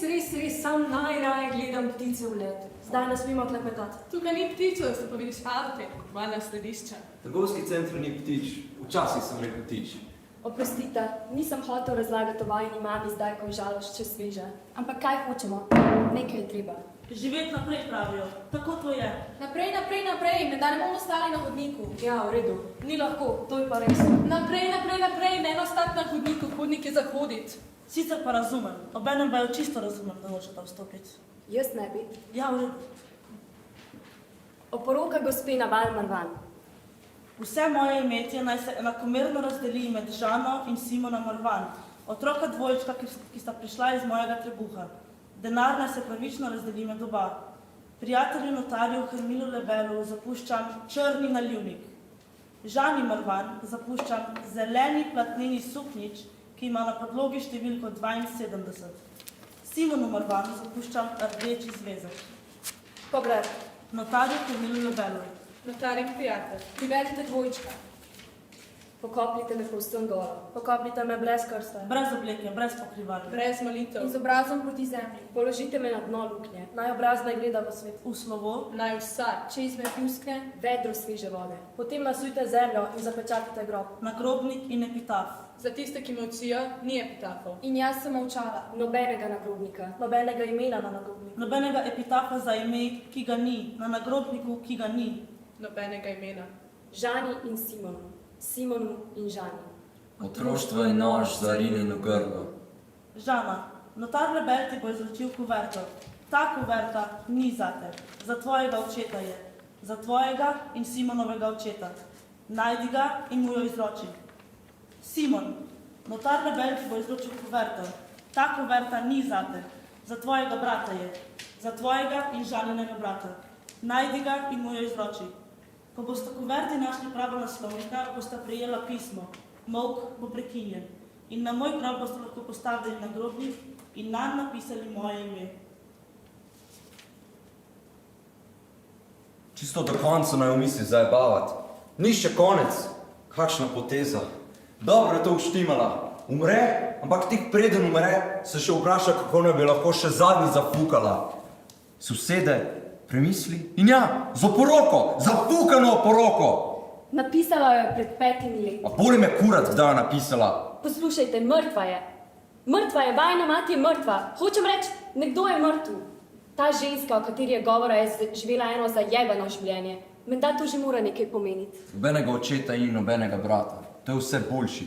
res, sam najraje gledam ptice v letu. Zdaj ne smemo klepetati. Tukaj ni pticev, se pa vidiš avte, malna sledišča. Trgovski center ni ptič, včasih sem rekel ptič. Oprostite, nisem hotel razlagati o vajini mami zdaj, ko je žalost še sveža. Ampak kaj hočemo? Nekaj je treba. Živeti naprej pravijo, tako to je. Naprej, da ne bomo stali na hodniku. Ja, v redu. Ni lahko, to je pa res. Naprej, ne ostati na hodniku, hodnik je za hoditi. Sicer pa razumem, obenem pa jo čisto razumem, da hočeta vstopiti. Jaz ne bi. Ja, v redu. Oporoka gospe Naval Marvan. Vse moje imetje naj se enakomerno razdeli med Žano in Simona Marvan, otroka dvojčka, ki sta prišla iz mojega trebuha. Denar naj se pravično razdeli med oba. Prijatelju notarju Hermilu Lebelu zapuščam črni naljivnik. Žani Marvan zapuščam zeleni platneni suknič, ki ima na podlogi številko 72. Simonu Marvanu zapuščam rdeči zvezek. Pogled. Notarju Hermilu Lebelu. Notar in prijatelj, privedite dvojčka. Pokopljite me povsem golo. Pokopljite me brez krsta. Brez obleke, brez pokrival. Brez molitev. In z obrazom proti zemlji. Položite me na dno luknje. Naj obraz naj gleda v svet. V slovo. Naj vsak. Če izme pljuskne, Vedro sveže vode. Potem nasujte zemljo in zapečatite grob. Nagrobnik in epitaf. Za tiste, ki molčijo, ni epitafov. in jaz sem molčala. Nobenega nagrobnika. Nobenega imena na nagrobniku. Nobenega epitafa za ime, ki ga ni. Na nagrobniku, ki ga ni. Nobenega imena. Žani in Simonu. Simonu in Žani. Otroštvo je nož zarinjen v grlo. Žana, notar Lebel ti bo izročil kuverto. Ta kuverta ni zate. Za tvojega očeta je. Za tvojega in Simonovega očeta. Najdi ga in mu jo izroči. Simon, notar Lebel ti bo izročil kuverto. Ta kuverta ni zate. Za tvojega brata je. Za tvojega in Žaninega brata. Najdi ga in mu jo izroči. Ko boste kuverti našli pravo naslovnika, boste prejela pismo. Molk bo prekinjen. In na moj grob boste lahko postavili nagrobnik in nanj napisali moje ime. Čisto do konca naj misli zajebavati. Ni še konec. Kakšna poteza. Dobro je to uštimala. Umre, ampak tik preden umre, se še vpraša, kako ne bi lahko še zadnji zafukala. Sosede, premisli in ja, za poroko, zafukano poroko. Napisala jo je pred 5 leti. A boli me kurat, kdaj je napisala. Poslušajte, mrtva je. Mrtva je, vajina mati je mrtva. Hočem reči, nekdo je mrtev. Ta ženska, o kateri je govora, je živela eno zajebano življenje. Menda to že mora nekaj pomeniti. Nobenega očeta in nobenega brata. To je vse boljši.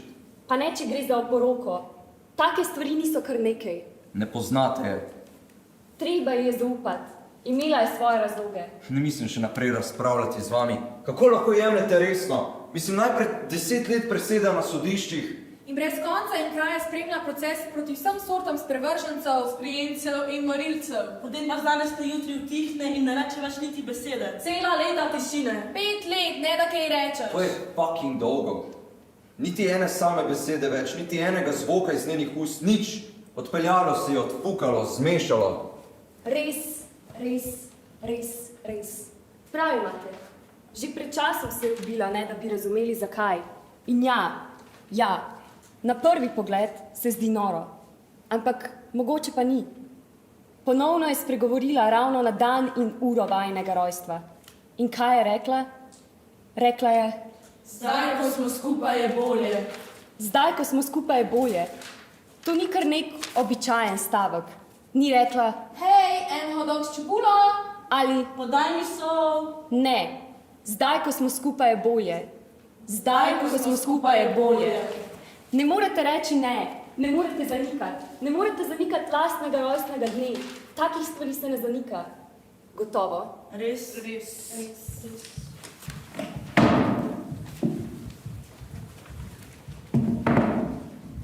Pa ne, če gre za oporoko. Take stvari niso kar nekaj. Ne poznate je. Treba ji je zaupati. Imela je svoje razloge. Ne mislim še naprej razpravljati z vami. Kako lahko jemljete resno? Mislim, najprej 10 let preseda na sodiščih. In brez konca in kraja spremlja proces proti vsem sortam sprevržencev, sprijencev in morilcev. Potem pa danes te jutri utihne in ne reče več niti besede. Cela leta tišine. 5 let, ne da kaj rečeš. To je fucking dolgo. Niti ene same besede več, niti enega zvoka iz njenih ust, nič. Odpeljalo se je, odfukalo, zmešalo. Res. Pravi imate. Že pred časom se je ubila, ne da bi razumeli zakaj. In ja, na prvi pogled se zdi noro. Ampak mogoče pa ni. Ponovno je spregovorila ravno na dan in uro vajinega rojstva. In kaj je rekla? Rekla je: Zdaj, ko smo skupaj, je bolje. Zdaj, ko smo skupaj, je bolje. To ni kar nek običajen stavek. Ni rekla: Hej, en hodok s čebulo. Ali Podaj mi sol. ne. Zdaj, ko smo skupaj, je bolje. Zdaj, ko smo skupaj, je bolje. Ne morete reči ne. Ne morete zanikati. Ne morete zanikati lastnega rojstnega dne. Takih stvari se ne zanika. Gotovo. Res.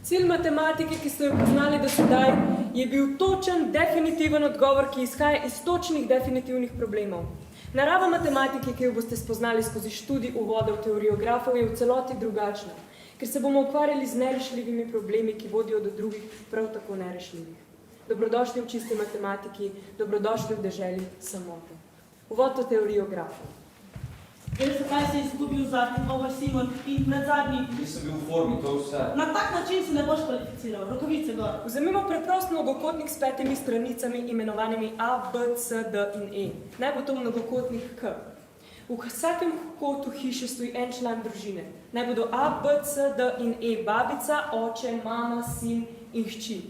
Cilj matematike, ki ste jo poznali do sedaj, je bil točen, definitiven odgovor, ki izhaja iz točnih definitivnih problemov. Narava matematike, ki jo boste spoznali skozi študij uvoda v teorijo grafov, je v celoti drugačna, ker se bomo ukvarjali z nerešljivimi problemi, ki vodijo do drugih prav tako nerešljivih. Dobrodošli v čisti matematiki, dobrodošli v deželi samote. Uvod v teorijo grafov. Veš, zakaj si izgubil zadnji dvoboj, Simon, in pred zadnji? Nisem bil v formi, to je vse. Na tak način se ne boš kvalificiral. Rokavice gor. Vzemimo preprost mnogokotnik s 5 stranicami, imenovanimi A, B, C, D in E. Naj bo to mnogokotnik K. V vsakem kotu hiše stoji en član družine. Naj bodo A, B, C, D in E babica, oče, mama, sin in hči,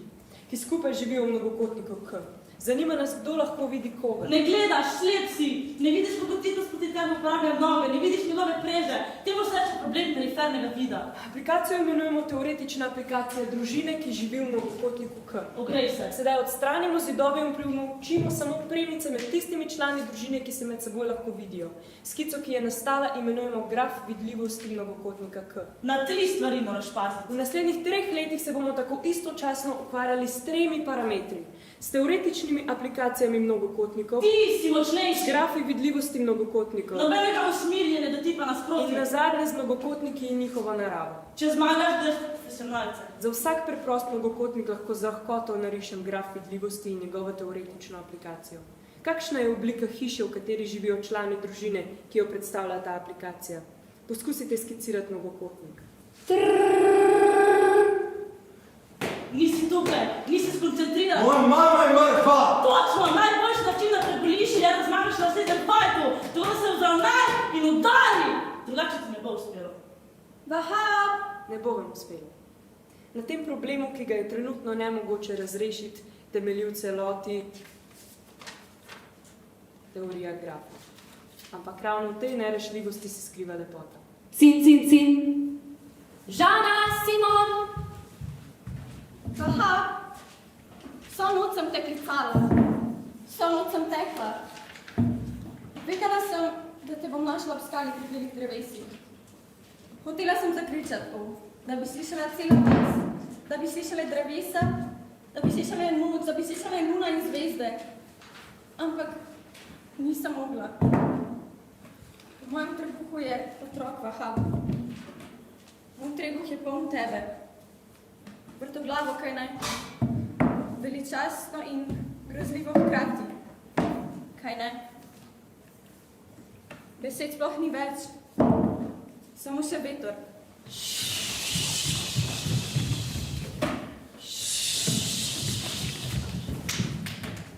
ki skupaj živijo v mnogokotniku K. Zanima nas, kdo lahko vidi koga. Ne gledaš, slep si, ne vidiš, kako Titus proti temu uporablja noge, ne vidiš njegove preže. Temu se reče problem perifernega vida. Aplikacijo imenujemo teoretična aplikacija družine, ki živi v mnogokotniku K. Ogrej se. Sedaj odstranimo zidove in preučimo samo premice med tistimi člani družine, ki se med seboj lahko vidijo. Skico, ki je nastala, imenujemo graf vidljivosti mnogokotnika K. Na 3 stvari moraš paziti. V naslednjih 3 letih se bomo tako istočasno ukvarjali s 3 parametri. S teoretičnimi aplikacijami mnogokotnikov, Ti si s močnejši. grafi vidljivosti mnogokotnikov Nobenega usmirjenja, da ti pa in nasproti. nazadnje z mnogokotniki in njihovo naravo. Če zmagaš, daš profesionalce. Za vsak preprost mnogokotnik lahko z lahkoto narišem graf vidljivosti in njegovo teoretično aplikacijo. Kakšna je oblika hiše, v kateri živijo člani družine, ki jo predstavlja ta aplikacija? Poskusite skicirati mnogokotnik. Nisi tukaj, nisi skoncentriran. Moja mama je mrtva! Točno, najboljši način, da preboliš, je, da zmagaš na naslednjem fajtu. To se vzravnaj in udari. Drugače ti ne bo uspelo. Vahab! Ne bo vam uspelo. Na tem problemu, ki ga je trenutno nemogoče razrešiti, temelji v celoti teorija grafa. Ampak ravno v tej nerešljivosti se skriva lepota. Cin. Žana, Simon! Aha, vso noč sem te klicala, vso noč sem tekla. Vedela sem, da te bom našla v skali pri belih drevesih. Hotela sem zakričati, da bi slišala celo glas, da bi slišala drevesa, da bi slišala noč, da bi slišala luna in zvezde. Ampak nisem mogla. V mojem trebuhu je otrok Vahab. Moj trebuh je poln tebe. Vrtoglavo, kaj naj? Veličastno in grozljivo hkrati. Kaj ne? Besed sploh ni več. Samo še veter.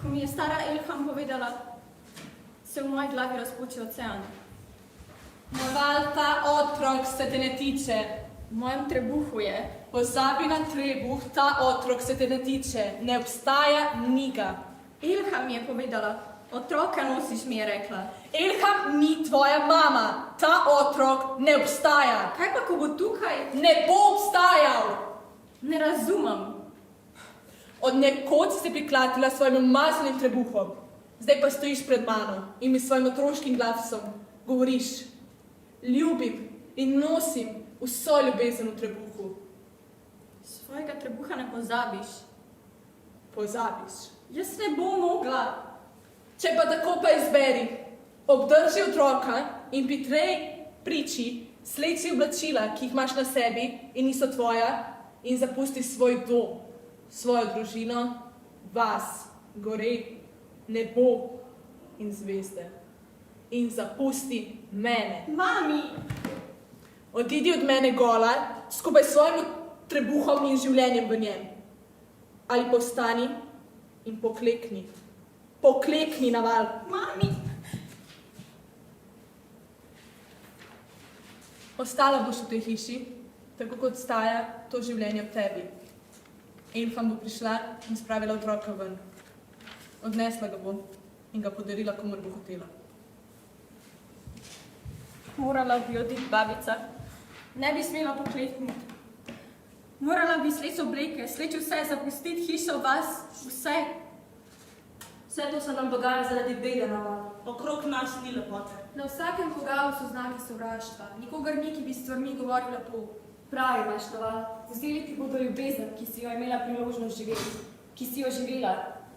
Ko mi je stara Elham povedala, se v moji glavi razpoči ocean. Naval, ta otrok se te ne tiče. V mojem trebuhu je. Pozabi na trebuh, ta otrok se te ne tiče. Ne obstaja niga. Elham mi je povedala. Otroka nosiš, mi je rekla. Elham ni tvoja mama. Ta otrok ne obstaja. Kaj pa, ko bo tukaj? Ne bo obstajal. Ne razumem. Od nekod si se priklatila s svojim umaznim trebuhom. Zdaj pa stojiš pred mano in mi s svojim otroškim glasom govoriš. Ljubim in nosim vso ljubezen v trebuhu. Svojega trebuha ne pozabiš. Pozabiš. Jaz ne bom mogla. Če pa tako pa izberi, obdrži otroka in pri tej priči sleci oblačila, ki jih imaš na sebi in niso tvoja, in zapusti svoj dom, svojo družino, vas, gore, nebo in zvezde. In zapusti mene. Mami! Odidi od mene gola, skupaj s svojim trebuhom in življenjem v njem. Ali postani in poklekni. Poklekni, Naval. Mami! Ostala boš v tej hiši, tako kot staja to življenje v tebi. Elfam bo prišla in spravila otroka ven. Odnesla ga bo in ga podarila, komur bo hotela. Morala bi oditi, babica. Ne bi smela poklekniti. Morala bi sleči obleke, sleči vse, zapustiti hišo, vas, vse. Vse to se nam dogaja zaradi bede, Naval. Okrog nas ni lepote. Na vsakem vogalu so znaki sovraštva. Nikogar ni, ki bi s stvarmi govoril lepo. Pravi imaš, Naval. Vzeli ti bodo ljubezen, ki si jo imela priložnost živeti, ki si jo živela,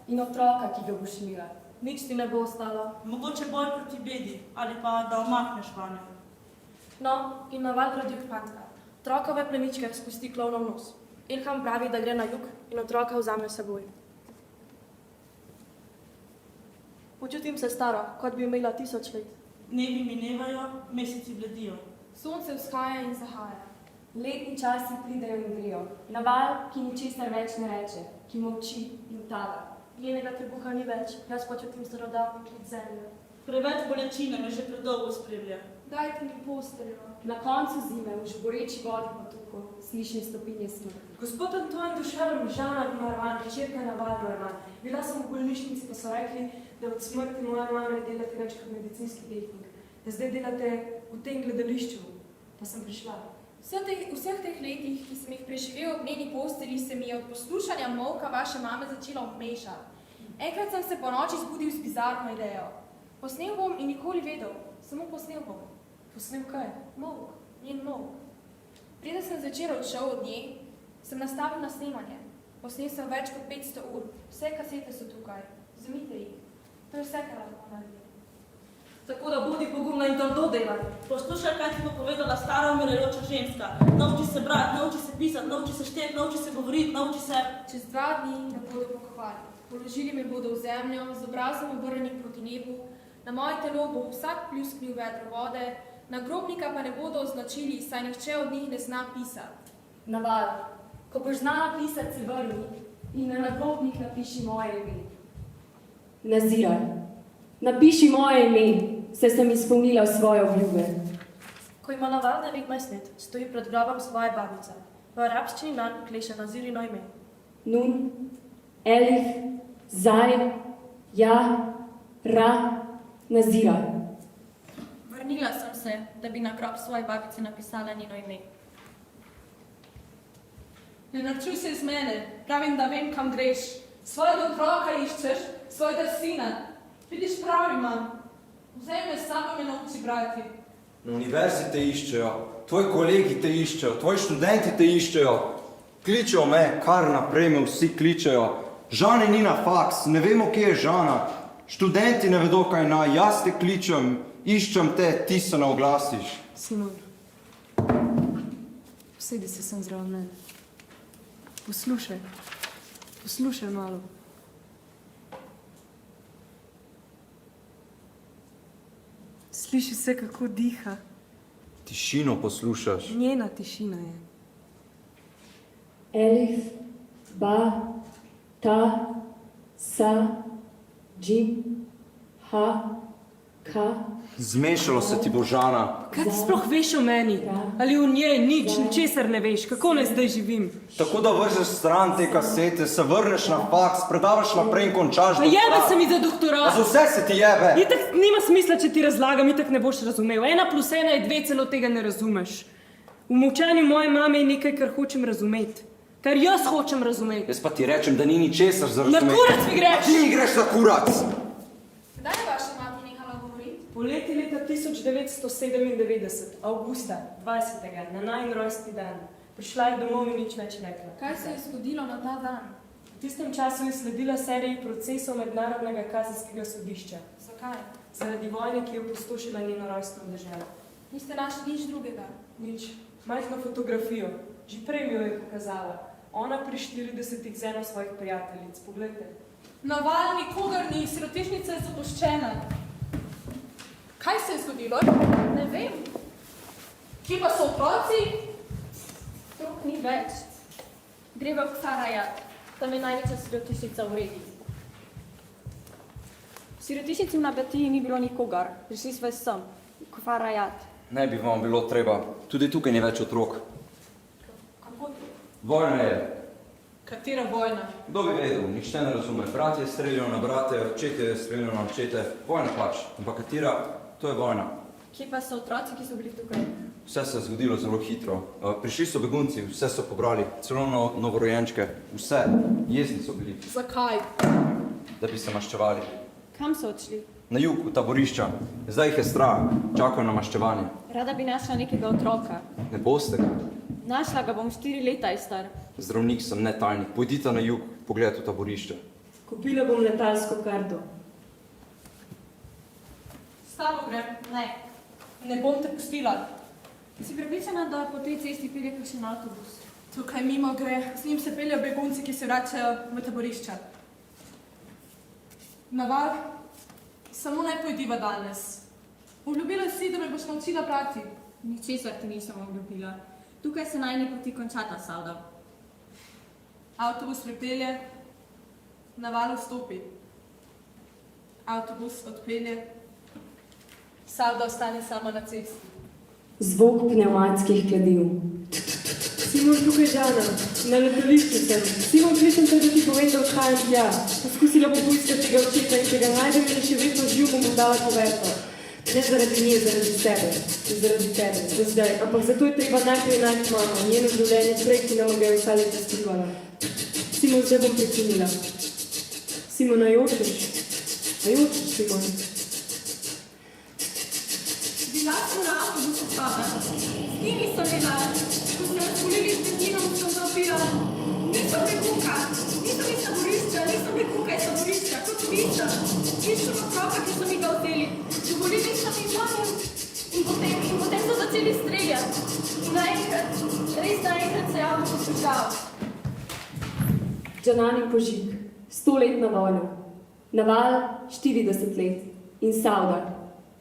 in otroka, ki ga boš imela. Nič ti ne bo ostalo. Mogoče bolj proti bedi, ali pa da omakneš vanjo. No, in Naval rodi fantka. Otrokove pleničke spusti klovnov nos. Ilham pravi, da gre na jug in otroka vzame s seboj. Počutim se staro, kot bi imela 1000 let. Dnevi minevajo, meseci bledijo. Sonce vzhaja in zahaja. Letni časi pridejo in grejo. Naval, ki ničesar več ne reče, ki molči in tava. Njenega trebuha ni več, jaz počutim starodavni klik zemlje. Preveč bolečine me že predolgo spremlja. Dajte mi posteljo. Na koncu zime, v žboreči vodi potoku, slišim stopinje smrti. Gospod Antoine Dušan, Žana Marvan, hčerka Naval Marvan. Bila sem v bolnišnici, pa so rekli, da od smrti moje mame delate več kot medicinski tehnik. Da zdaj delate v tem gledališču. Pa sem prišla. Vseh teh letih, ki sem jih preživel ob njeni posteli, se mi je od poslušanja molka vaše mame začelo mešati. Enkrat sem se po noči zbudil z bizarno idejo. Posnel bom in nikoli vedel, samo posnel bom. Posnel kaj? Molk, njen molk. Preden sem zvečer odšel od nje, sem nastavil na snemanje. Posnel sem več kot 500 ur. Vse kasete so tukaj. Vzemite jih. To je vse, kar lahko naredim. Tako da bodi pogumna in trdo delaj. Poslušaj, kaj ti bo povedala stara umirajoča ženska. Nauči se brati, nauči se pisati, nauči se šteti, nauči se govoriti, nauči se... Čez 2 dni me bodo pokopali. Položili me bodo v zemljo, z obrazom obrnjenim proti nebu. Na moje telo bo vsak pljusknil vedro vode, na grobnika pa ne bodo označili, saj nihče od njih ne zna pisati. Naval, ko boš znala pisati, se vrni in na nagrobnik napiši moje ime. Naziraj, napiši moje ime, saj sem izpolnila svoje obljube. Ko ima Naval 19 let, stoji pred grobom svoje babice. V arabščini nanj kleše Nazirino ime. Nun, Elif, Zaj, Ja, Ra, Naziraj. Vrnila sem se, da bi na grob svoje babice napisala njeno ime. Ne norčuj se iz mene, pravim, da vem, kam greš. Svojega otroka iščeš, svojega sina. Vidiš, prav imam. Vzemi me s sabo me nauči brati. Na univerzi te iščejo, tvoji kolegi te iščejo, tvoji študenti te iščejo. Kličejo me, kar naprej me vsi kličejo. Žane ni na faks, ne vemo, kje je Žana. Študenti ne vedo, kaj naj, jaz te kličem, iščem te, ti se ne oglasiš. Simon, usedi se sem zraven mene. Poslušaj malo. Sliši se, kako diha. Tišino poslušaš. Njena tišina je. Elif, Ba, Ta, Sa, Džim, Ha, Ka. Zmešalo se ti bo, Žana. Kaj ti sploh veš o meni? Ali o njej nič, ničesar ne veš? Kako naj zdaj živim? Tako da vržeš stran te kasete, se vrneš na faks, predavaš naprej in končaš Pa jebe doktorat. se mi za A doktorat! za vse se ti jebe. Itak nima smisla, če ti razlagam, itak ne boš razumel. 1 + 1 je 2, celo tega ne razumeš. V molčanju moje mame je nekaj, kar hočem razumeti. Kar jaz hočem razumeti. Jaz pa ti rečem, da ni ničesar za Na razumeti. kurac mi greš! Ti mi greš na kurac! Kdaj je vaša mati nehala govoriti? Poleti leta 1997, avgusta 20. na najin rojstni dan. Prišla je domov in nič več rekla. Kaj se je zgodilo na ta dan? V tistem času je sledila seriji procesov Mednarodnega kazenskega sodišča. Zakaj? Zaradi vojne, ki je opustošila njeno rojstno deželo. Niste našli nič drugega? Nič. Majhno fotografijo. Že prej mi jo je pokazala. Ona pri 40 z eno svojih prijateljic. Poglejte. Naval nikogar ni, sirotišnica je zapuščena. Kaj se je zgodilo? Ne vem. Kje pa so otroci? Otrok ni več. Greva v Farajat. Tam je največja sirotišnica v regiji. V sirotišnici na Betiji ni bilo nikogar. Prišli smo sem, v Farajat. Ne bi vam bilo treba, tudi tukaj ni več otrok. Kako to? Vojna je. Katera vojna? Kdo bi vedel, nihče ne razume. Brat je streljal na brate, očete je streljal na očete. Vojna pač, ampak katera, to je vojna. Kje pa so otroci, ki so bili tukaj? Vse se je zgodilo zelo hitro. Prišli so begunci, vse so pobrali, celo novorojenčke, vse. Jezni so bili, Zakaj? da bi se maščevali. Kam so odšli? Na jug, v taborišča. Zdaj jih je strah, čakajo na maščevanje. Rada bi našla nekega otroka. Ne boste ga. Našla ga bom 4 leta je star. Zdravnik sem, ne tajnik. Pojdite na jug, pogledajte v taborišče. Kupila bom letalsko karto. S tabo grem? Ne. Ne bom te pustila. Si prepričana, da po tej cesti pelje kakšen avtobus? Tukaj mimo gre, z njim se peljejo begunci, ki se vračajo v taborišča. Naval, samo ne pojdiva danes. Obljubila si, da me boš naučila brati. Ničesar ti nisem obljubila. Tukaj se najni poti končata, Sauda. Avtobus pripelje, na valu stopi. Avtobus odpelje, Sauda ostane sama na cesti. Zvok pnevmatskih kladiv. Simon, tukaj Žana, na letališču sem. Simon, kličem te, da ti povem, da odhajam tja. Poskusila bom poiskati tega očeta in če ga najdem in je še vedno živ, bom mu dala Kuverto. Ne zaradi nje, zaradi sebe. Zaradi tebe, do zdaj. Ampak zato je treba najprej najti mamo, njeno življenje prej, ki nam ga je vsa leta skrivala. Simon, zdaj bom prekinila. Simon, a jočeš? A jočeš, Simon? Bila sem na avtobusu Sauda. Z njimi sem bila. Ko smo razpolili s Pekinom, sem zaopila. Nisem bekuka, nisem iz taborišča, nisem bekuka iz taborišča, kot viča. Iščem otroka, ki so mi ga vzeli. Govorili so mi mojim in potem so začeli streljati. In naenkrat, res naenkrat se je avtobus prižgal. Džanani Požig, 100 let na voljo. Naval 40 let. In Sauda,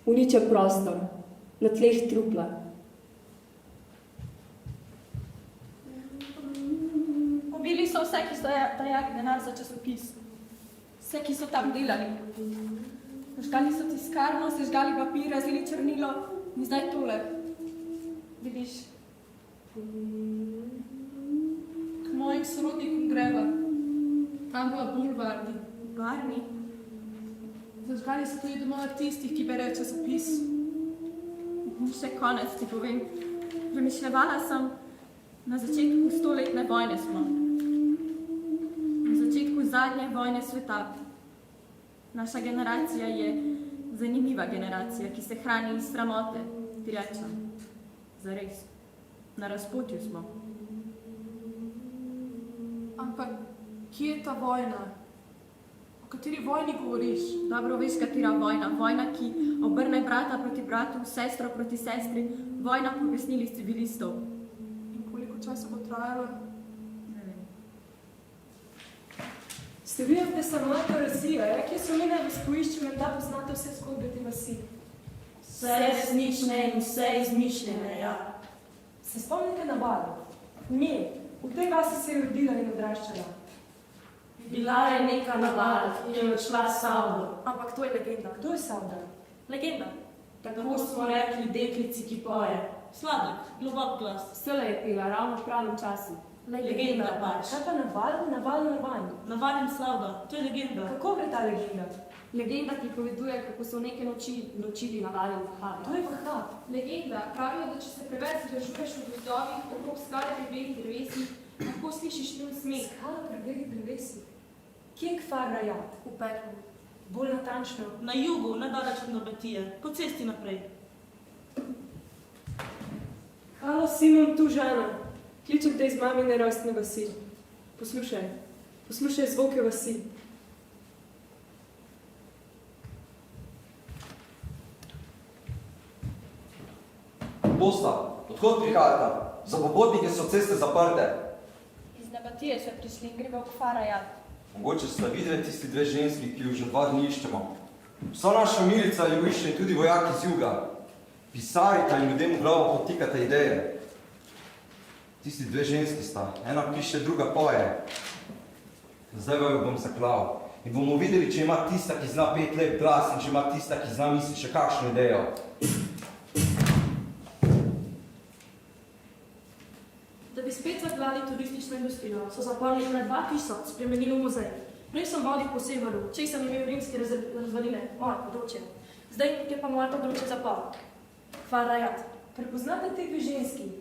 uničen prostor, na tleh trupla. Pobili so vse, ki so dajali denar za časopis. Vse, ki so tam delali. Žgali so tiskarno, sežgali papir, razlili črnilo in zdaj tole. Vidiš? K mojim sorodnikom greva. Tam v Bulvarni. Varni. Zažgali so tudi domov tistih, ki berejo časopis. Še konec ti povem. Premišljevala sem, na začetku 100-letne vojne smo. Na začetku zadnje vojne sveta. Naša generacija je zanimiva generacija, ki se hrani iz sramote, ti rečem. Zares. Na razpotju smo. Ampak kje je ta vojna? O kateri vojni govoriš? Dobro veš, katera vojna. Vojna, ki obrne brata proti bratu, sestro proti sestri. Vojna pobesnilih civilistov. In koliko časa bo trajalo? Ne vem. Ste vi ovdje samota Rusija, kje so mene v spoišču, menda poznate vse zgodbe te vasi. Vse resnične in vse izmišljene, ja. Se spomnite na Balu? Nje, v tej vasi se je rodila in odraščala. Bila je neka Naval, ki je odšla s Saudo. Ampak to je legenda. Kdo je Sauda? Legenda. Tako smo rekli deklici, ki poje. Sladek, globok glas. Vsele je pila, ravno v pravem času. Legenda pač. Kaj pa Naval? Naval Narvan. Navalim Sauda, to je legenda. Kako gre ta legenda? Legenda pripoveduje, kako so neke noči ločili Navalje v Vahabi. To je Vahab. Legenda pravijo, da če se preveč zadržuješ v gozdovih, okrog skale pri belih drevesih, lahko slišiš njun smeh. Skala pri belih drevesih. Kje je Kfar Rajat? V peklu. Bolj natančno. Na jugu, nedaleč od Nobetije, po cesti naprej. Halo, Simon, tu Žana. Kličem te iz mamine rojstne vasi. Poslušaj. Poslušaj zvoke vasi. Bosta, odkot prihajata? Za pobotnike so ceste zaprte. Iz Nabatije so prišli in gremo v Kfarajat. Mogoče sta videli tisti dve ženski, ki jo že 2 dni iščemo. Vsa naša milica jo išče in tudi vojaki z juga. Pisarita in ljudem v glavo potikate ideje. Tisti dve ženski sta, ena piše, druga poje. Zdaj jo bom zaklal. In bomo videli, če ima tista, ki zna pet lep glas in če ima tista, ki zna misli še kakšno idejo. Da bi spet zaklali turistično industrijo, so zaprli na 2000, spremenili v muzej. Prej sem vodil po severu, če sem imel rimske razvaline, moje področje. Zdaj je pa moje področje zapor. Kfarajat. Prepoznate te dve ženski?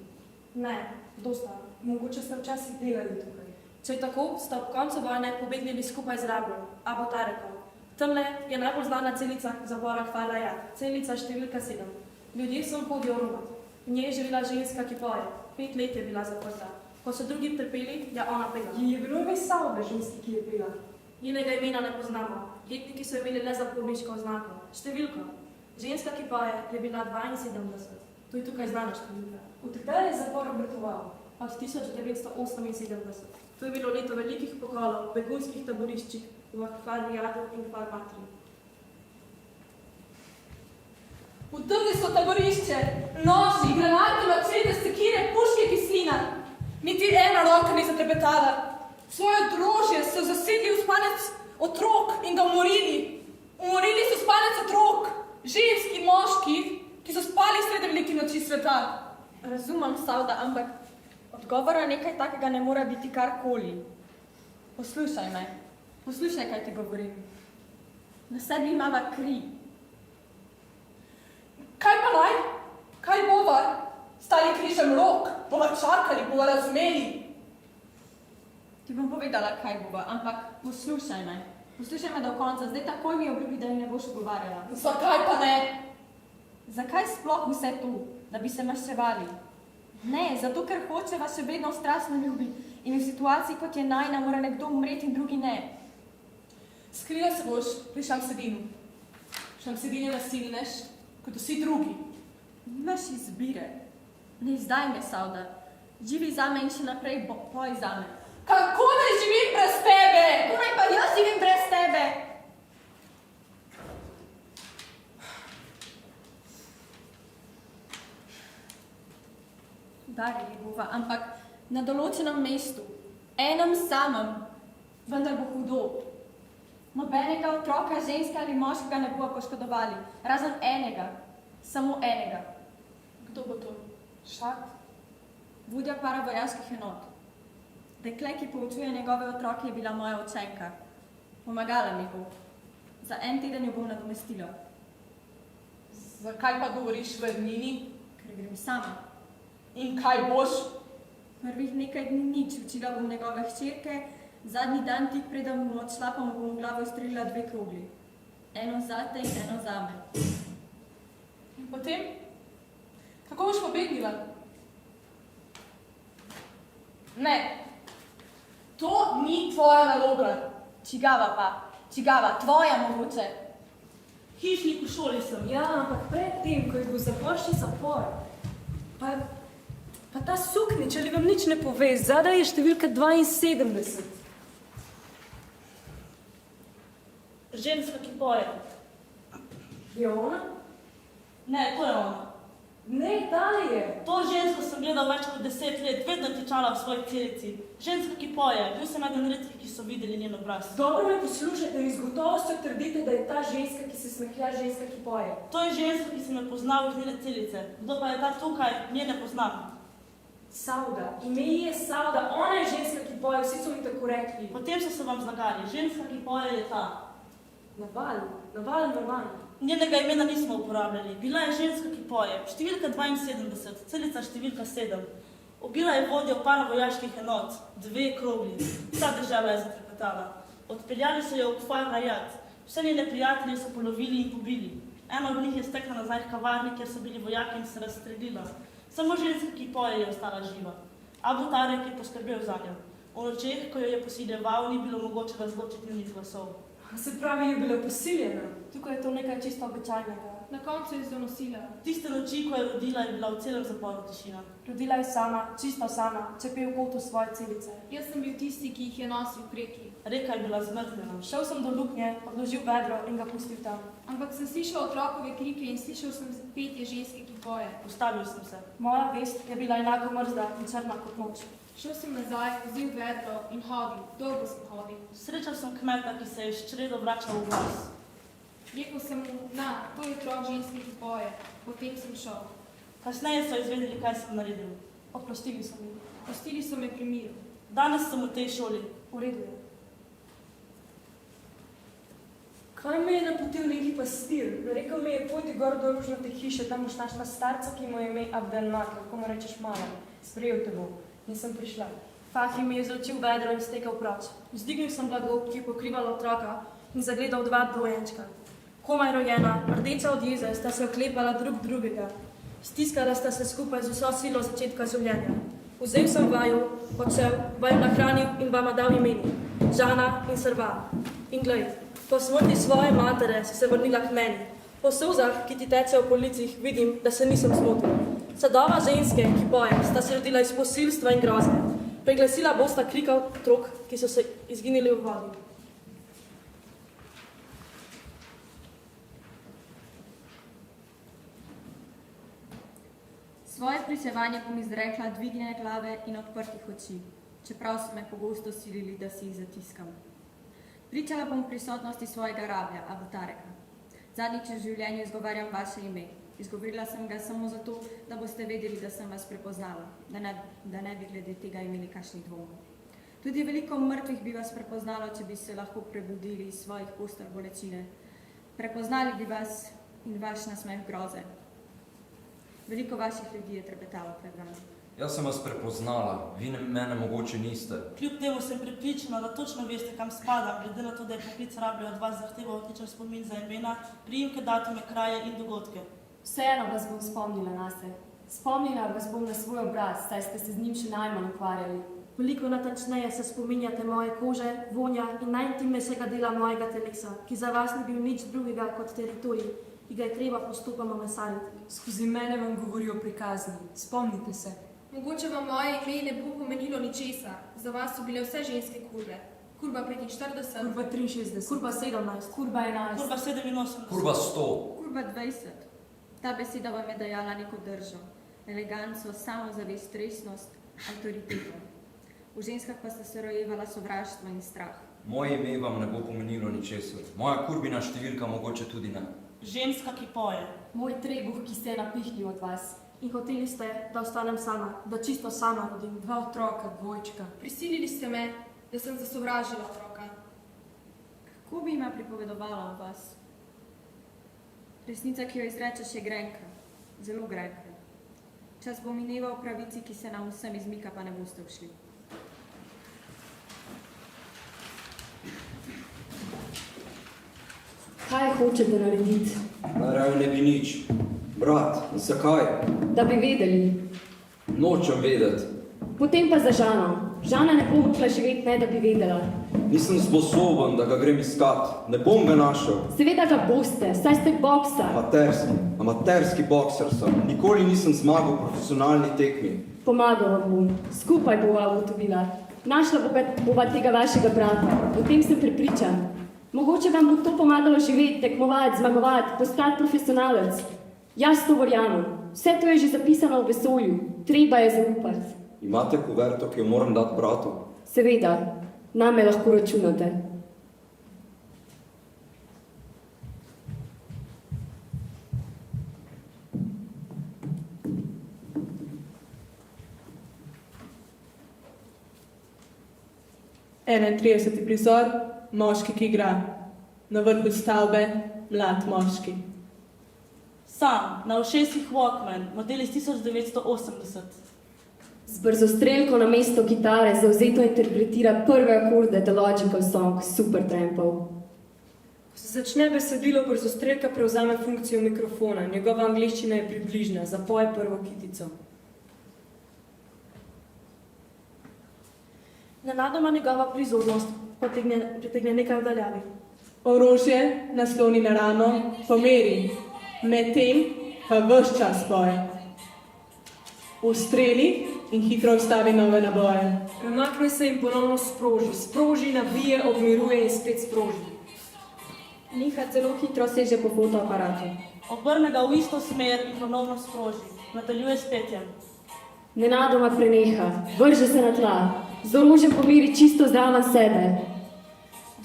Ne, dosta. Mogoče ste včasih delali tukaj. Če je tako, sta ob koncu vojne pobegnili skupaj z Rabom, Abu Tarekom. Tamle je najbolj znana celica zapora Kfarajat, celica številka 7. Ljudje so hodijo romat. V njej je živela ženska, ki poje. 5 let je bila zaprta. Ko so drugi trpeli, je ona pela. Je bilo ime Sauda ženski, ki je pela. Njenega imena ne poznamo. Letniki so imeli le zaporniško oznako. Številko. Ženska, ki poje, je bila 72. To je tukaj znana številka. Od kdaj je zapor obratoval? Od 1978. To je bilo leto velikih pokolov, begunskih taboriščih v Kfarajatu in Kfarmatri. Utrli so taborišče, noži, granate, mačete, sekire, puške, kislina. Niti ena roka ni zatrepetala. Svoje drožje so zasedli v spanec otrok in ga umorili. Umorili so spanec otrok, ženski in moški, ki so spali sredi velike noči sveta. Razumem, Sauda, ampak odgovora nekaj takega ne mora biti karkoli. Poslušaj me. Poslušaj, kaj ti govorim. Na sebi imava kri. Kaj pa naj? Kaj bova? Stali križem rok, bova čakali, bova razumeli. Ti bom povedala, kaj bova, ampak poslušaj me. Poslušaj me do konca, zdaj takoj mi obljubi, da mi ne boš ogovarjala. Zakaj pa ne? Zakaj sploh vse to? Da bi se maščevali? Ne, zato ker hoče vas še vedno strastno ljubi in v situaciji, kot je najna, mora nekdo umreti in drugi ne. Skrila se boš pri Šamsedinu. Šamsedin je nasilnež, kot vsi drugi. Nimaš izbire. Ne izdaj me, Sauda. Živi zame in še naprej boj zame. Kako naj živim brez tebe? Kako naj pa jaz živim brez tebe? Dari je bova, ampak na določenem mestu, enem samem, vendar bo hudo. Nobenega otroka, ženska ali moškega ne bo poškodovali, razen enega, samo enega. Kdo bo to? Šat, vodja paravojaških enot. Dekle, ki poučuje njegove otroke, je bila moja učenka. Pomagala mi bo. Za en teden jo bom nadomestila. Zakaj pa govoriš v Ernini? Ker grem sama. In kaj boš? Prvih nekaj dni nič, učila bom njegove hčerke, zadnji dan tik preden bom odšla, pa mu bom v glavo ustrelila 2 krogli. Eno zate in eno zame. In potem? Kako boš pobegnila? Ne. To ni tvoja naloga. Čigava pa? Čigava? Tvoja mogoče? Hišnik v šoli sem. Ja, ampak pred tem, ko je bil zapošči zapor, pa ta suknič, ali vam nič ne pove, zadaj je številka 72. Ženska, ki poje. Je ona? Ne, to je ona. Ne, tale je. To žensko sem gledal več kot 10 let, vedno je tičala v svoji celici. Ženska, ki poje, bil sem eden redkih, ki so videli njen obraz. Dobro me poslušajte in z gotovostjo trdite, da je ta ženska, ki se smehlja, ženska, ki poje. To je ženska, ki sem jo poznal iz njene celice. Kdo pa je ta tukaj, nje ne poznam. Sauda, ime je Sauda, ona je ženska, ki poje, vsi so mi tako rekli. Potem so se vam zlagali, ženska, ki poje, je ta. Naval. Njenega imena nismo uporabljali. Bila je ženska, ki poje, številka 72, celica številka 7. Ubila je vodjo paravojaških enot, 2 krogli. Vsa država je zatrepetala. Odpeljali so jo v Kfar Hayat. Vse njene prijatelje so polovili in pobili. Ena od njih je stekla nazaj v kavarni, kjer so bili vojaki in se razstrelila. Samo ženska, ki poje, je ostala živa. Abu Tarek je poskrbel za njo. V nočeh, ko jo je posiljeval, ni bilo mogoče razločiti njenih glasov. Se pravi, je bila posiljena. Tukaj je to nekaj čisto običajnega. Na koncu je zanosila. Tiste noči, ko je rodila, je bila v celem zaporu tišina. Rodila je sama, čisto sama, čepe v kotu svoje celice. Jaz sem bil tisti, ki jih je nosil v reki. Reka je bila zmrznjena. Šel sem do luknje, odložil vedro in ga pustil tam. Ampak sem slišal otrokove krike in slišal sem petje ženske, ki poje. Ustavil sem se. Moja vest je bila enako mrzda in črna kot noč. Šel sem nazaj, vzel vedro in hodil. Dolgo sem hodil. Srečal sem kmeta, ki se je s čredo vračal v vas. Rekel sem mu, to je otrok ženske, ki poje. Potem sem šel. Kasneje so izvedeli, kaj sem naredil. Oprostili so mi. Pustili so me pri miru. Danes sem v tej šoli. V redu je. Kaj me je napotil neki pastir? Rekel mi je, pojdi gor do ružnate hiše, tam boš našla starca, ki mu je ime Abdelmak, lahko mu rečeš mama. Sprejel te bo. Nisem prišla. Fahim mi je izročil vedro in stekel proč. Vzdignil sem blago, ki je pokrivalo otroka in zagledal 2 dojenčka. Komaj rojena, rdeča od jeze, sta se oklepala drug drugega. Stiskala sta se skupaj z vso silo začetka življenja. Vzel sem vaju, odšel, vaju nahranil in vama dal imeni. Žana in Srva. In glej, po smrti svoje matere si se vrnila k meni. Po solzah, ki ti tečejo po licih, vidim, da se nisem zmotil. Sadova ženske, ki poje, sta se rodila iz posilstva in groze. Preglasila bosta krika otrok, ki so se izginili v vodi. Svoje pričevanje bom izrekla dvignjene glave in odprtih oči, čeprav so me pogosto silili, da si jih zatiskam. Pričala bom prisotnosti svojega rablja, Avatareka. Zadnjič v življenju izgovarjam vaše ime. Izgovorila sem ga samo zato, da boste vedeli, da sem vas prepoznala, da ne bi glede tega imeli kakšnih dvomov. Tudi veliko mrtvih bi vas prepoznalo, če bi se lahko prebudili iz svojih postelj bolečine. Prepoznali bi vas in vaš nasmeh groze. Veliko vaših ljudi je trepetalo pred vami. Jaz sem vas prepoznala, vi mene mogoče niste. Kljub temu sem prepričana, da točno veste, kam spadam, glede na to, da je poklic rablja od vas zahteval odličen spomin za imena, priimke, datume, kraje in dogodke. Vseeno vas bom spomnila nase. Spomnila vas bom na svoj obraz, saj ste se z njim še najmanj ukvarjali. Veliko natančneje se spominjate moje kože, vonja in najintimnejšega dela mojega telesa, ki za vas ni bil nič drugega kot teritorij, ki ga je treba postopoma mesariti. Skozi mene vam govorijo prikazni. Spomnite se. Mogoče vam moje ime ne bo pomenilo ničesa. Za vas so bile vse ženske kurve. Kurba 45, Kurba 63. Kurba 17. Kurba 11. Kurba 87. Kurba 100. Kurba 20. Ta beseda vam je dajala neko držo, eleganco, samozavest, resnost, avtoriteto. V ženskah pa ste se rojevala sovraštvo in strah. Moje ime vam ne bo pomenilo ničesar. Moja kurbina številka mogoče tudi ne. Ženska, ki poje. Moj trebuh, ki se je napihnil od vas. In hoteli ste, da ostanem sama, da čisto sama rodim. 2 otroka, dvojčka. prisilili ste me, da sem zasovražila otroka. Kako bi ima pripovedovala o vas? Resnica, ki jo izrečeš, je grenka, zelo grenka. Čas bo mineval v pravici, ki se nam vsem izmika, pa ne boste všli. Kaj hočete narediti? Raje ne bi nič. Brat, zakaj? Da bi vedeli. Nočem vedeti. Potem pa za Žano. Žana ne bo mogla živeti, ne da bi vedela. Nisem sposoben, da ga grem iskat. Ne bom ga našel. Seveda ga boste, saj ste boksar. Amaterski bokser sem. Nikoli nisem zmagal v profesionalni tekmi. Pomagal vam bom. Skupaj bova ugotovila. Našla bova tega vašega brata. O tem sem prepričan. Mogoče vam bo to pomagalo živeti, tekmovati, zmagovati, postati profesionalec. Jaz to verjamem. Vse to je že zapisano v vesolju. Treba je zaupati. Imate kuverto, ki jo moram dati bratu? Seveda, name lahko računate. Prizor, moški, ki igra. Na vrhu stavbe, mlad moški. Sam, na ušesih Walkman, model iz 1980. Z brzostrelko na mesto kitare zavzeto interpretira prve akorde The Logical Song Supertrampov. Ko se začne besedilo, brzostrelka prevzame funkcijo mikrofona. Njegova angleščina je približna, zapoje prvo kitico. Nenadoma njegova prizornost pritegne nekaj v daljavi. Orožje nasloni na rano, pomeri. Medtem pa ves čas poje. Ustreli in hitro vstavi nove naboje. Premakne se in ponovno sproži. Sproži, navije, obmiruje in spet sproži. Niha celo hitro seže po fotoaparatu. Obrne ga v isto smer in ponovno sproži. Nadaljuje s petjem. Nenadoma preneha, vrže se na tla, z orožjem pomiri čisto zraven sebe.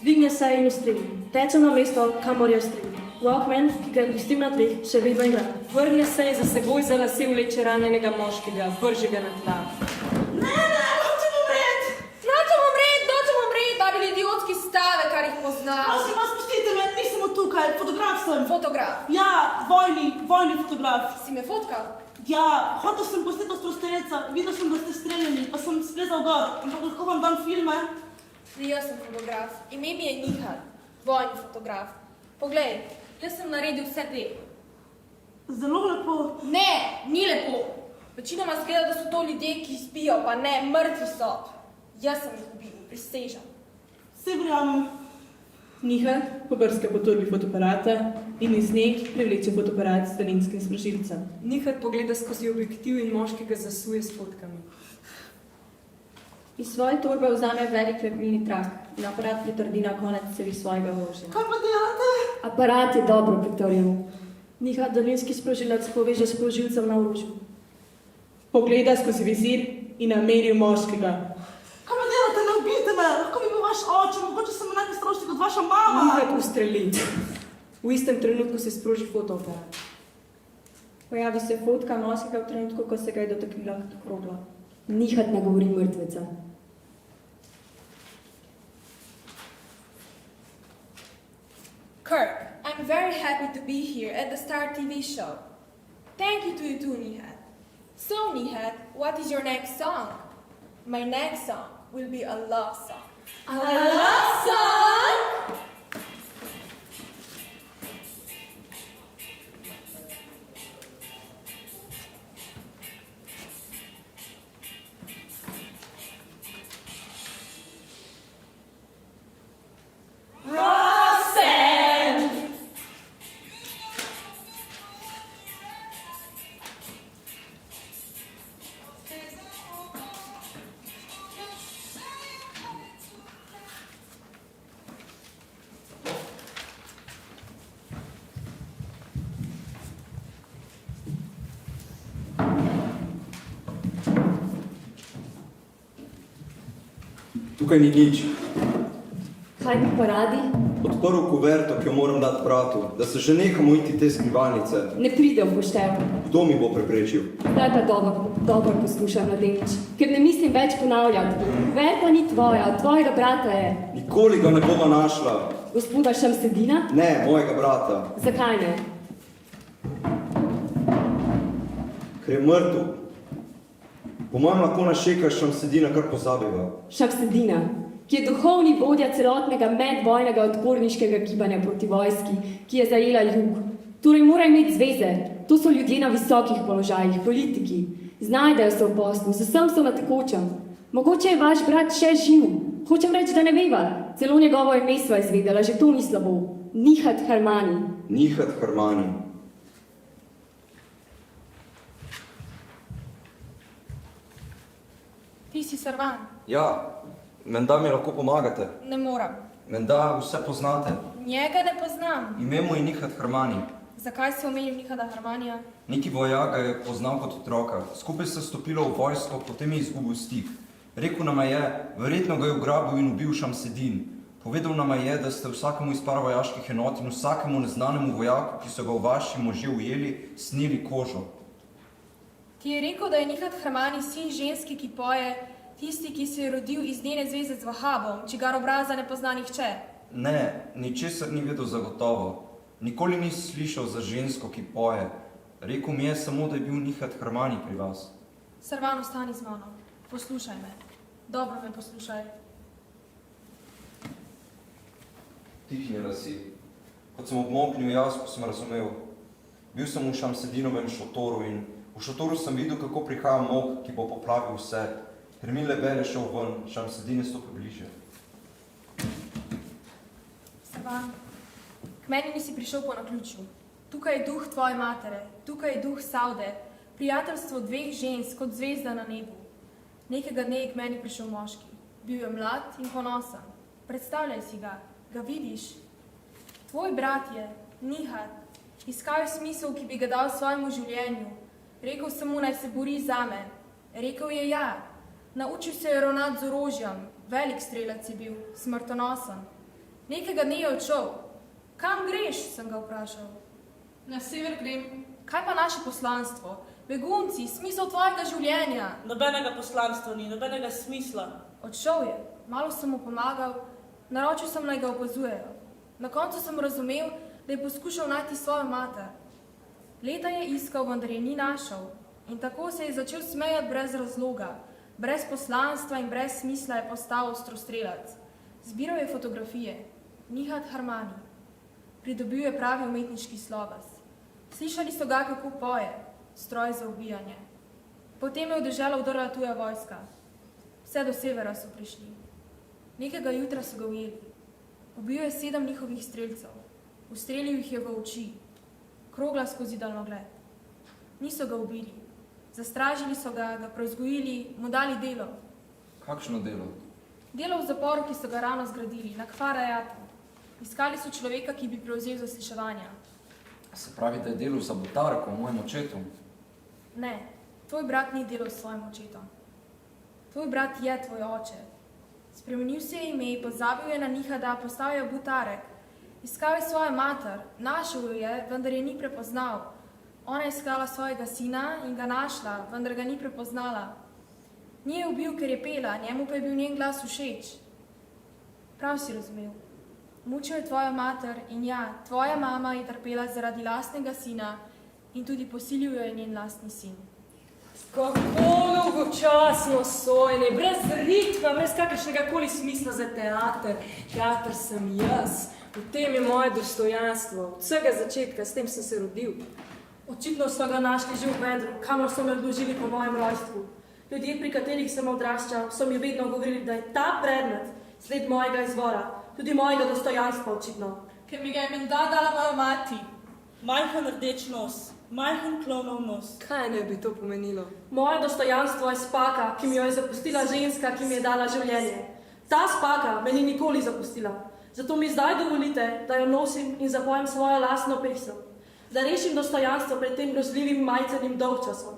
Dvigne se in ustreli. Teče na mesto, kamor je ustreli. Walkman, ki ga je pustil na tleh, še vedno igra. Vrne se in za seboj za lase vleče ranjenega moškega, vrže ga na tla. Nočem umret, babi idiotski stave, kar jih pozna. Prosim vas, pustite me, nisem od tukaj, fotograf sem. Fotograf. Ja, vojni fotograf. Si me fotkal? Ja, hotel sem posneto strelca, videl sem, da ste streljali, pa sem splezal gor, ampak lahko vam dam filme. Jaz sem fotograf. Ime mi je Niha, vojni fotograf. Poglej, jaz sem naredil vse te. Zelo lepo. Ne, ni lepo. Večinoma zgleda, da so to ljudje, ki spijo, pa ne, mrtvi so. Jaz sem jih ubil, prisežem. Vse verjamem. Niha pobrska po torbi fotoaparata in iz nje privleče fotoaparat s daljinskim sprožilcem. Nihat pogleda skozi objektiv in moškega zasuje s fotkami. Iz svoje torbe vzame velik lepilni trak in aparat pritrdi na konec cevi svojega orožja. Kaj pa delate? Aparat je dobro pritrjen. Niha daljinski sprožilec poveže s sprožilcem na orožju. Pogleda skozi vizir in nameril moškega. Kaj me delate, ne ubijte me, lahko bi bil vaš oče, mogoče sem enaki stroški kot vaša mama. Nihat ustreli. V istem trenutku se sproži fotoaparat. Pojavi se fotka moškega v trenutku, ko se ga je dotaknila krogla. Nihat nagovori mrtveca. Kirk, I'm very happy to be here at the Star TV show. Thank you to you too, Nihat. So, Nihat, what is your next song? My next song will be a love song. A love song? Tukaj ni nič. Kaj bi pa radi? Odprl kuverto, ki jo moram dati bratu, da se že nehamo iti te skrivalnice. Ne pride v poštev. Kdo mi bo preprečil? Zdaj pa dobro poslušaj, mladenič, ker ne mislim več ponavljati. Kuverta ni tvoja, od tvojega brata je. Nikoli ga ne bova našla. Gospoda Šamsedina? Ne, mojega brata. Zakaj ne? Ker je mrtev. Po mojem lahko našekaš Šamsedina, kar pozabiva. Šamsedina, ki je duhovni vodja celotnega medvojnega odporniškega gibanja proti vojski, ki je zajela jug. Torej mora imeti zveze. To so ljudje na visokih položajih, politiki. Znajdejo se v poslu, z vsem so na tekočem. Mogoče je vaš brat še živ. Hočem reči, da ne veva. Celo njegovo ime sva izvedela, že to ni slabo. Nihat Harmani. Nihat Harmani. Ti si Sarvan. Ja, menda mi lahko pomagate. Ne moram. Menda vse poznate. Njega ne poznam. Ime mu je Nihat Harmani. Zakaj si omenil Nihada Harmanija? Neki vojak ga je poznal kot otroka. Skupaj sta stopila v vojsko, potem je izgubil stik. Rekel nama je, verjetno ga je ugrabil in ubil Šamsedin. Povedal nama je, da ste vsakemu iz paravojaških enot in vsakemu neznanemu vojaku, ki so ga v vaši možje ujeli, snili kožo. Ti je rekel, da je Nihat Harmani sin ženske, ki poje, tisti, ki se je rodil iz njene zveze z Vahabom, čigar obraza ne pozna nihče. Ne, ničesar ni vedel zagotovo. Nikoli ni slišal za žensko, ki poje. Rekel mi je samo, da je bil Nihat Harmani pri vas. Sarvan, ostani z mano. Poslušaj me. Dobro me poslušaj. Tihnila si. Kot sem obmoknil jaz, ko sem razumel. Bil sem v Šamsedinovem šotoru in v šotoru sem videl, kako prihaja mok, ki bo poplavil vse. Hermin Lebel je šel ven, Šamsedin je stopil bliže. Sarvan, k meni nisi prišel po naključju. Tukaj je duh tvoje matere, tukaj je duh Saude, prijateljstvo dveh žensk kot zvezda na nebu. Nekega dne je k meni prišel moški. Bil je mlad in ponosen. Predstavljaj si ga vidiš. Tvoj brat je, Nihat, iskal je smisel, ki bi ga dal svojemu življenju. Rekel sem mu, naj se bori zame. Rekel je ja. Naučil se je ravnati z orožjem. Velik strelec je bil, smrtonosen. Nekega dne je odšel. Kam greš, sem ga vprašal. Na sever grem. Kaj pa naše poslanstvo? Begunci, smisel tvojega življenja. Nobenega poslanstva ni, nobenega smisla. Odšel je. Malo sem mu pomagal. Naročil sem, naj ga opazujejo. Na koncu sem razumel, da je poskušal najti svojo mater. Leta je iskal, vendar je ni našel. In tako se je začel smejati brez razloga. Brez poslanstva in brez smisla je postal ostrostrelec. Zbiral je fotografije. Nihat Harmani. Pridobil je pravi umetniški sloves. Slišali so ga, kako poje. Stroj za ubijanje. Potem je v deželo vdrla tuja vojska. Vse do severa so prišli. Nekega jutra so ga ujeli. Ubil je 7 njihovih strelcev. Ustrelil jih je v oči. Krogla skozi daljnogled. Niso ga ubili. Zastražili so ga, ga proizgojili, mu dali delo. Kakšno delo? Delo v zaporu, ki so ga ravno zgradili, na Kvarajatu. Iskali so človeka, ki bi prevzel zasliševanja. Se pravi, da je delal za Botarko, mojim očetom? Ne, Tvoj brat ni delal s svojim očetom. Tvoj brat je tvoj oče. Spremenil si je ime, pozabil je na Nihada, postavil je Butarek. Iskal je svojo mater, našel jo je, vendar je ni prepoznal. Ona je iskala svojega sina in ga našla, vendar ga ni prepoznala. Ni je ubil, ker je pela, njemu pa je bil njen glas všeč. Prav si razumel. Mučil je tvojo mater in ja, tvoja mama je trpela zaradi lastnega sina in tudi posilil jo je njen lastni sin. Kako dolgočasno sojenje, brez ritma, brez kakršnega koli smisla za teater. Teater sem jaz, v tem je moje dostojanstvo. Od vsega začetka, s tem sem se rodil. Očitno so ga našli že v vedru, kamor so me odložili po mojem rojstvu. Ljudje, pri katerih sem odraščal, so mi vedno govorili, da je ta predmet sled mojega izvora, tudi mojega dostojanstva očitno. Ker mi ga je menda dala moja mati. Majhen rdeč nos, majhen klonov nos. Kaj ne bi to pomenilo? Moje dostojanstvo je spaka, ki mi jo je zapustila ženska, ki mi je dala življenje. Ta spaka me ni nikoli zapustila. Zato mi zdaj dovolite, da jo nosim in zapojem svojo lastno pesem. Da rešim dostojanstvo pred tem grozljivim majcenim dolgčasom.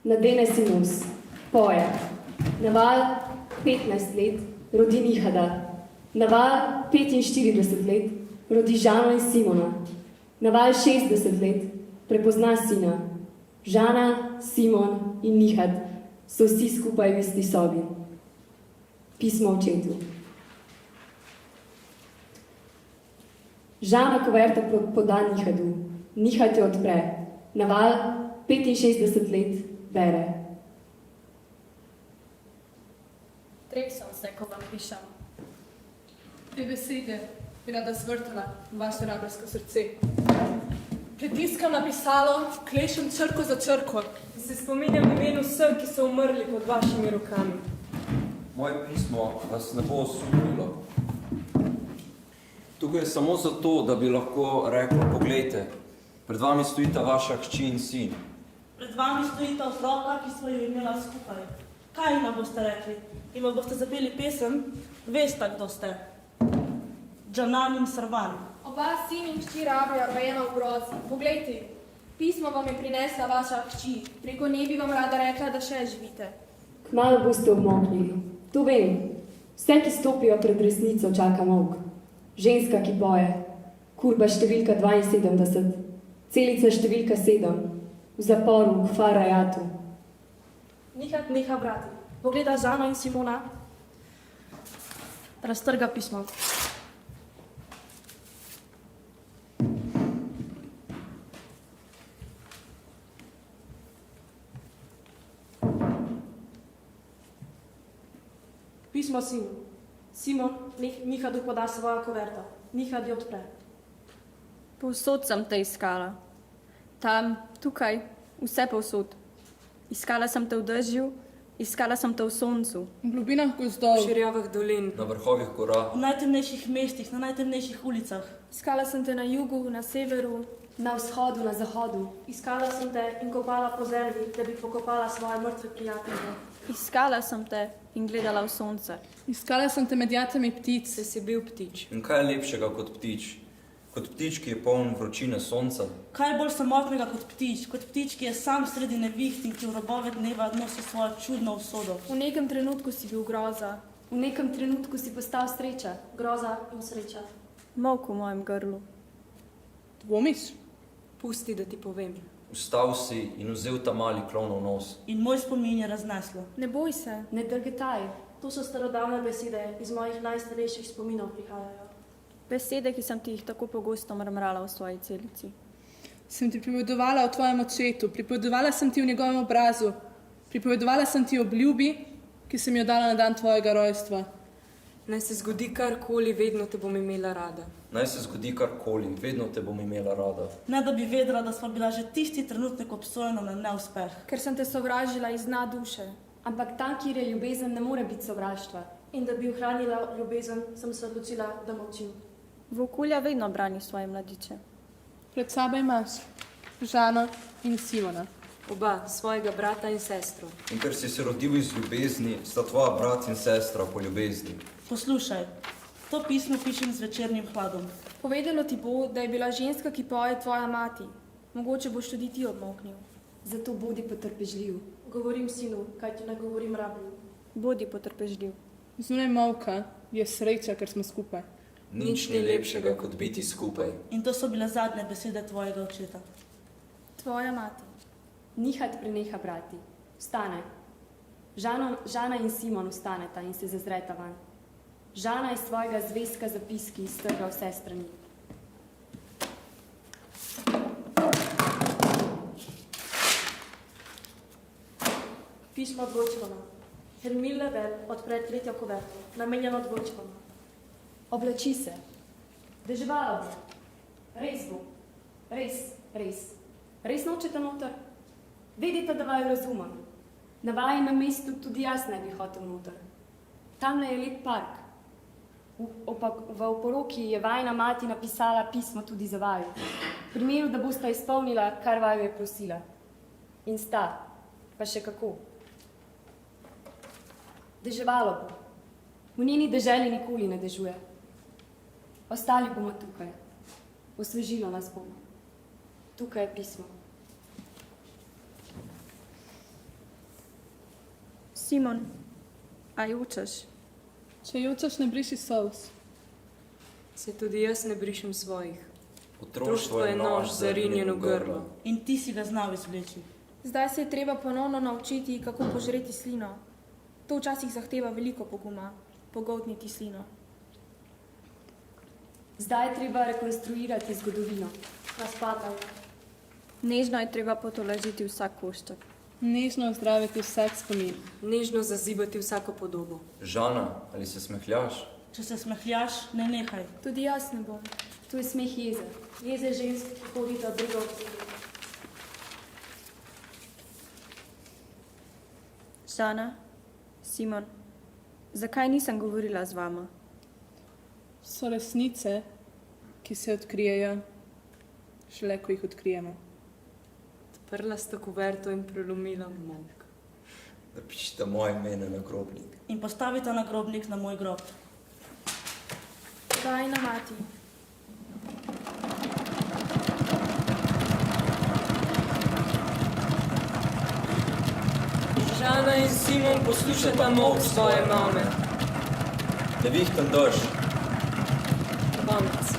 Nadene si nos, poje. Naval 15 let, rodi Nihada. Naval 45 let, rodi Žano in Simona. Naval 60 let, prepozna sina. Žana, Simon in Nihad so vsi skupaj v isti sobi. Pismo očetu. Žana kuverto poda Nihadu. Nihad jo odpre. Naval 65 let, bere. Tresem se, ko vam pišem. Te besede bi rada zvrtala v vaše rabrsko srce. Pritiskam na pisalo, klešem črko za črko. In se spominjam imen vseh, ki so umrli pod vašimi rokami. Moje pismo vas ne bo osupnilo. Tukaj je samo zato, da bi lahko rekel, poglejte, pred vami stojita vaša hči in sin. Pred vami stojita otroka, ki smo jo imela skupaj. Kaj jima boste rekli? Jima boste zapeli pesem? Veste, kdo ste? Džanan in Sarvan. Oba sin in hči rablja rojena v grozi. Poglejte, pismo vam je prinesla vaša hči. Preko nje bi vam rada rekla, da še živite. Kmalu boste obmoknili. To vem. Vse, ki stopijo pred resnico, čaka molk. Ženska, ki poje. Kurba številka 72. Celica številka 7. V zaporu, v Farajatu. Nihad neha brati. Pogleda Žano in Simona. Raztrga pismo. Pismo sinu. Simon Nihadu poda svojo kuverto. Nihad jo odpre. Povsod sem te iskala. Tam, tukaj, vse povsod. Iskala sem te v dežju, iskala sem te v soncu. V globinah V gozdov. širjavah dolin. Na vrhovih gora. V najtemnejših mestih, na najtemnejših ulicah. Iskala sem te na jugu, na severu, Na vzhodu, na zahodu. iskala sem te in kopala po zemlji, da bi pokopala svoje mrtve prijatelje. Iskala sem te in gledala v sonce. Iskala sem te med jatami ptic. Se si bil ptič. In kaj je lepšega kot ptič? Kot ptič, ki je poln vročine sonca. Kaj je bolj samotnega kot ptič, ki je sam sredi neviht in ki v robove dneva nosi svojo čudno usodo. V nekem trenutku si bil groza, V nekem trenutku si postal sreča. groza in sreča. Molk v mojem grlu. Dvomiš? Pusti, da ti povem. Vstal si in vzel ta mali klonov nos. In moj spomin je razneslo. Ne boj se, Ne drgetaj. to so starodavne besede, iz mojih najstarejših spominov prihajajo. Besede, ki sem ti jih tako pogosto mrmrala v svoji celici. Sem ti pripovedovala o tvojem očetu, pripovedovala sem ti o njegovem obrazu, pripovedovala sem ti o obljubi, ki sem jo dala na dan tvojega rojstva. Naj se zgodi karkoli, vedno te bom imela rada. Naj se zgodi karkoli, vedno te bom imela rada. Ne da bi vedela, da sva bila že tisti trenutek obsojena na neuspeh. Ker sem te sovražila iz dna duše Ampak tam, kjer je ljubezen, ne more biti sovraštva. in da bi ohranila ljubezen, sem se odločila, da molčim. Vokulja vedno brani svoje mladiče. Pred sabo imaš Žano in Simona. Oba, svojega brata in sestro. In ker si se rodil iz ljubezni, sta tvoja brat in sestra po ljubezni. Poslušaj, to pismo pišem z večernim hladom. Povedalo ti bo, da je bila ženska, ki poje, tvoja mati. Mogoče boš tudi ti odmoknil. Zato bodi potrpežljiv. Govorim sinu, kaj ti ne govorim rablju. Bodi potrpežljiv. Zunaj molka je sreča, ker smo skupaj. Nič ni lepšega, kot biti skupaj. In to so bile zadnje besede tvojega očeta. Tvoja mati. Nihat preneha brati. Vstane. Žana in Simon vstaneta in se zazreta van. Žana iz svojega zvezka zapiski iztrga vse strani. Pismo od Vojčkona. Hermile Vel odpre tretjo kuverto, namenjeno od Vojčkona. Oblači se. Deževalo bo. Res bo. Res. Res nočete noter? Vedite, da vaju razumem. Na vajinem mestu tudi jaz ne bi hotel noter. Tamle je lep park. V oporoki je vajina mati napisala pismo tudi za vaju. V primeru, da bosta izpolnila, kar vaju je prosila. In sta. Pa še kako. Deževalo bo. V njeni deželi nikoli ne dežuje. Ostali bomo tukaj. Osvežilo nas bo. Tukaj je pismo. Simon, a jočeš? Če jočeš, ne briši solz. Se tudi jaz ne brišem svojih. Otroštvo je nož zarinjen v grlo. In ti si ga znal izvleči. Zdaj se je treba ponovno naučiti, kako požreti slino. To včasih zahteva veliko poguma, pogoltniti slino. Zdaj je treba rekonstruirati zgodovino. Razpata je. Nežno je treba potolažiti vsak košček. Nežno ozdraviti vsak spomin. Nežno zazibati vsako podobo. Žana, ali se smehljaš? Če se smehljaš, ne nehaj. Tudi jaz ne bom. To je smeh jeze. Jeze žensk, ki hodita druga od druge. Žana, Simon, zakaj nisem govorila z vama? So resnice, ki se odkrijejo, šele ko jih odkrijemo. Odprla sta kuverto in prelomila molk. Napišite moje ime na grobnik. In postavite nagrobnik na moj grob. Vajina mati. Žana in Simon poslušata molk svoje mame. Nevihten dež. Konec.